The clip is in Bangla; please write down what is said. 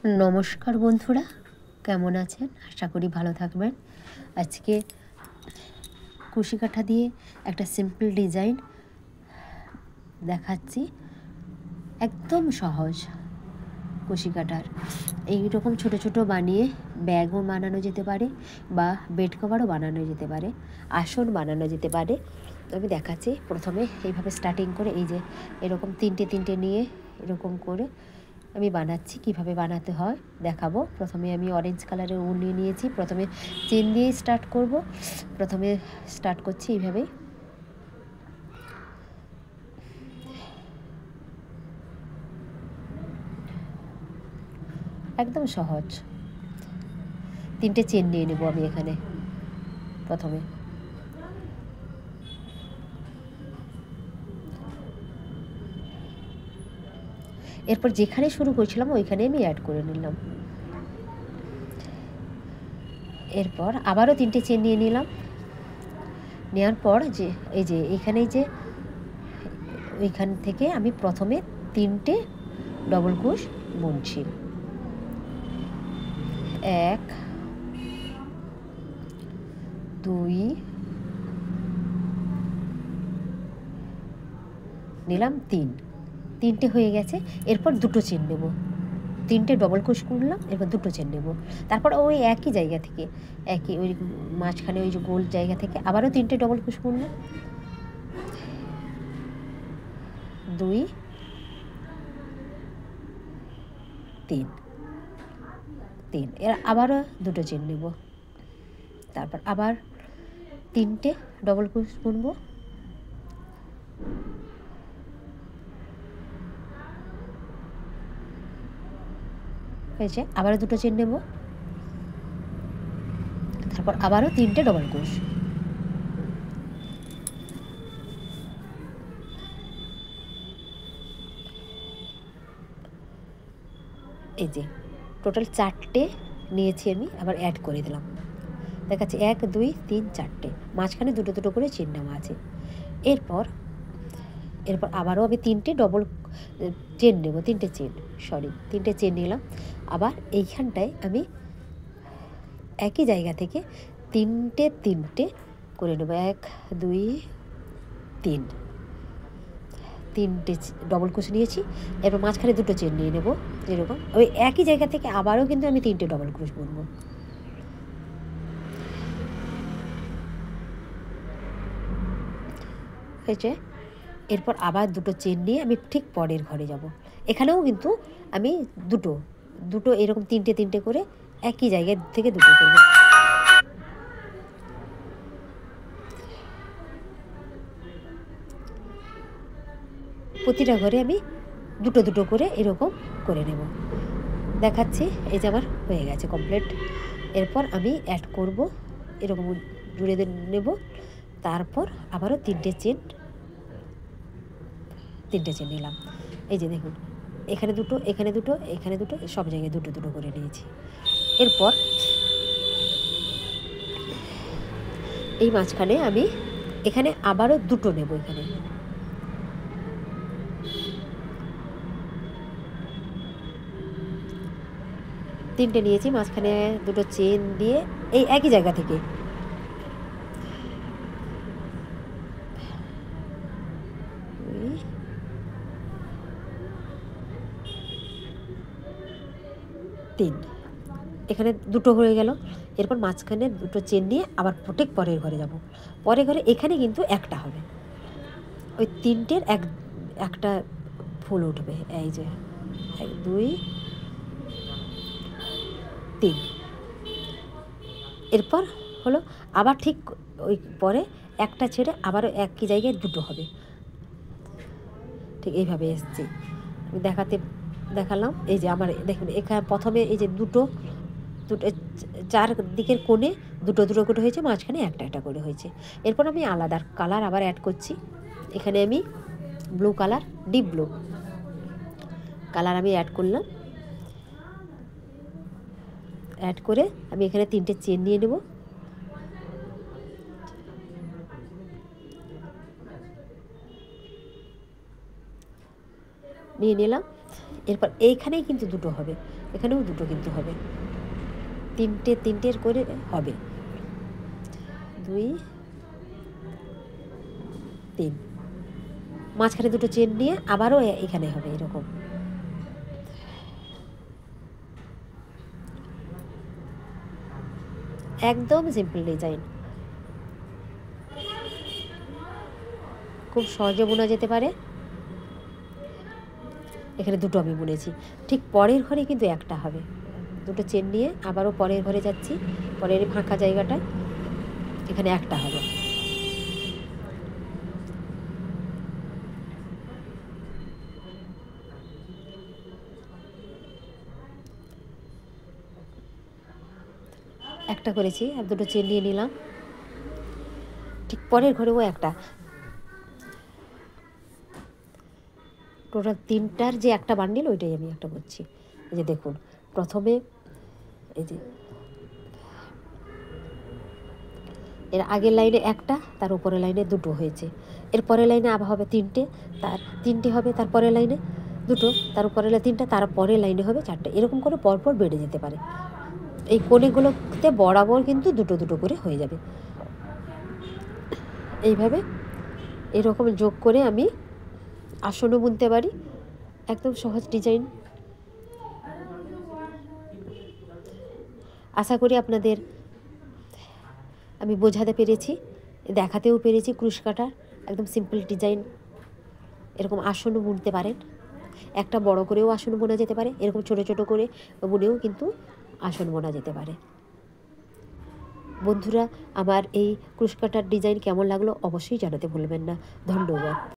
नमस्कार बंधुरा केमन आছেন आशा करी भालो থাকবেন। আজকে কুশি কাঁটা দিয়ে একটা সিম্পল ডিজাইন দেখাচ্ছি, একদম সহজ। কুশি কাঁটার এইরকম ছোট ছোট বানিয়ে ব্যাগও বানানো যেতে পারে বা বেড কভারও বানানো যেতে পারে, আসন বানানো যেতে পারে। আমি দেখাচ্ছি। প্রথমে এইভাবে স্টার্টিং করে এই যে এরকম তিনটে তিনটে নিয়ে এরকম করে আমি বানাচ্ছি। কিভাবে বানাতে হয় দেখাবো। প্রথমে আমি অরেঞ্জ কালারের উল নিয়ে নিয়েছি। প্রথমে চেন দিয়েই স্টার্ট করব। প্রথমে স্টার্ট করছি এইভাবেই। একদম সহজ। তিনটে চেন নিয়ে নেব আমি এখানে প্রথমে। এরপর যেখানে শুরু করেছিলাম ওইখানে আমি অ্যাড করে নিলাম। এরপর আবারও তিনটে চেন নিয়ে নিলাম। নেওয়ার পর যে এই যে এখানে যে ওইখান থেকে আমি প্রথমে তিনটে ডবল ক্রোশ বুনছি। 1 2 নিলাম 3, তিনটে হয়ে গেছে। এরপর দুটো চেন নেব, তিনটে ডবল ক্রোশ করলাম, এরপর দুটো চেন নেব। তারপর ওই একই জায়গা থেকে একই ওই মাঝখানে ওই যে গোল জায়গা থেকে আবারও তিনটে ডবল ক্রোশ করলাম। 2 3 3, এর আবারও দুটো চেন নেব। তারপর আবার তিনটে ডবল ক্রোশ বুনবো। হয়েছে। আবারও দুটো চেন নেব। তারপর আবারও তিনটে ডবল ক্রোশ। এই যে টোটাল 4টে নিয়েছি আমি, আবার অ্যাড করে দিলাম। দেখাচ্ছি 1 2 3 4টে, মাঝখানে দুটো দুটো করে চেন নেওয়া আছে। এরপর আবারও আমি তিনটে ডবল চেন নেব, তিনটে চেন নিলাম। আবার এইখানটায় আমি একই জায়গা থেকে তিনটে তিনটে করে নেব। 1 2 3, তিনটে ডবল ক্রোশ নিয়েছি। এরপর মাঝখানে দুটো চেন নিয়ে নেব। এরকম ওই একই জায়গা থেকে আবারও কিন্তু আমি তিনটে ডবল ক্রোশ বুনবো। হয়েছে। এরপর আবার দুটো চেন নিয়ে আমি ঠিক পরের ঘরে যাব। এখানেও কিন্তু আমি দুটো এরকম তিনটে তিনটে করে একই জায়গা থেকে দুটো করব। প্রতিটা ঘরে আমি দুটো দুটো করে এরকম করে নেব। দেখাচ্ছি। এই যে আমার হয়ে গেছে কমপ্লিট। এরপর আমি অ্যাড করব, এরকম জুড়ে নেব। তারপর আবারও তিনটে চেন নিলাম। এই যে দেখুন, এখানে দুটো, এখানে দুটো, এখানে দুটো, সব জায়গায় দুটো দুটো করে নিয়েছি। এরপর এই মাঝখানে আমি এখানে আবারও দুটো নেব। এখানে তিনটে নিয়েছি, মাঝখানে দুটো চেন দিয়ে এই একই জায়গা থেকে তিন, এখানে দুটো হয়ে গেল। এরপর মাঝখানে দুটো চেন নিয়ে আবার ঠিক পরের ঘরে যাব। পরের ঘরে এখানে কিন্তু একটা হবে, ওই তিনটের একটা ফুল উঠবে। এই যে 1 2 3। এরপর হলো আবার ঠিক ওই পরে একটা ছেড়ে আবারও একই জায়গায় দুটো হবে। ঠিক এইভাবে এসছে। আমি দেখালাম। এই যে আমার দেখুন, এখানে প্রথমে এই যে দুটো চার দিকের কোণে দুটো দুটো করে হয়েছে, মাঝখানে একটা একটা করে হয়েছে। এরপর আমি আলাদা কালার আবার অ্যাড করছি। এখানে আমি blue colour, deep blue colour আমি অ্যাড করলাম। অ্যাড করে আমি এখানে তিনটে চেন নিয়ে নেব। নিয়ে নিলাম। এরপর এইখানেই কিন্তু দুটো হবে, এখানেও দুটো কিন্তু হবে, তিনটের করে হবে, 2 3, মাঝখানে দুটো চেন নিয়ে আবারও এখানে হবে এরকম। একদম সিম্পল ডিজাইন, খুব সহজে বোনা যেতে পারে। এখানে দুটো আমি বুনেছি, ঠিক পরের ঘরে কিন্তু একটা হবে, দুটো চেন নিয়ে আবারও পরের ঘরে যাচ্ছি, পরের ফাঁকা জায়গাটায় এখানে একটা হবে। একটা করেছি, আর দুটো চেন নিয়ে নিলাম, ঠিক পরের ঘরেও একটা, টোটাল 3টার যে একটা বান্ডিল ওইটাই আমি একটা করছি। এই যে দেখুন, প্রথমে এই যে এর আগের লাইনে একটা, তার উপরের লাইনে দুটো হয়েছে, এর পরের লাইনে আবার হবে 3টে, তার 3টে হবে, তার পরের লাইনে দুটো, তার উপরের লাইনে 3টা, তার পরের লাইনে হবে 4টে, এরকম করে পরপর বেড়ে যেতে পারে। এই কোণেগুলোতে বরাবর কিন্তু দুটো দুটো করে হয়ে যাবে। এইভাবে এরকম যোগ করে আমি আসনও বুনতে পারি, একদম সহজ ডিজাইন। আশা করি আপনাদের আমি বোঝাতে পেরেছি, দেখাতেও পেরেছি। ক্রুশ কাটার একদম সিম্পল ডিজাইন, এরকম আসনও বুনতে পারেন, একটা বড় করেও আসন বোনা যেতে পারে, এরকম ছোট ছোট করে বুনেও কিন্তু আসন বোনা যেতে পারে। বন্ধুরা, আমার এই ক্রুশ কাটার ডিজাইন কেমন লাগলো অবশ্যই জানাতে ভুলবেন না। ধন্যবাদ।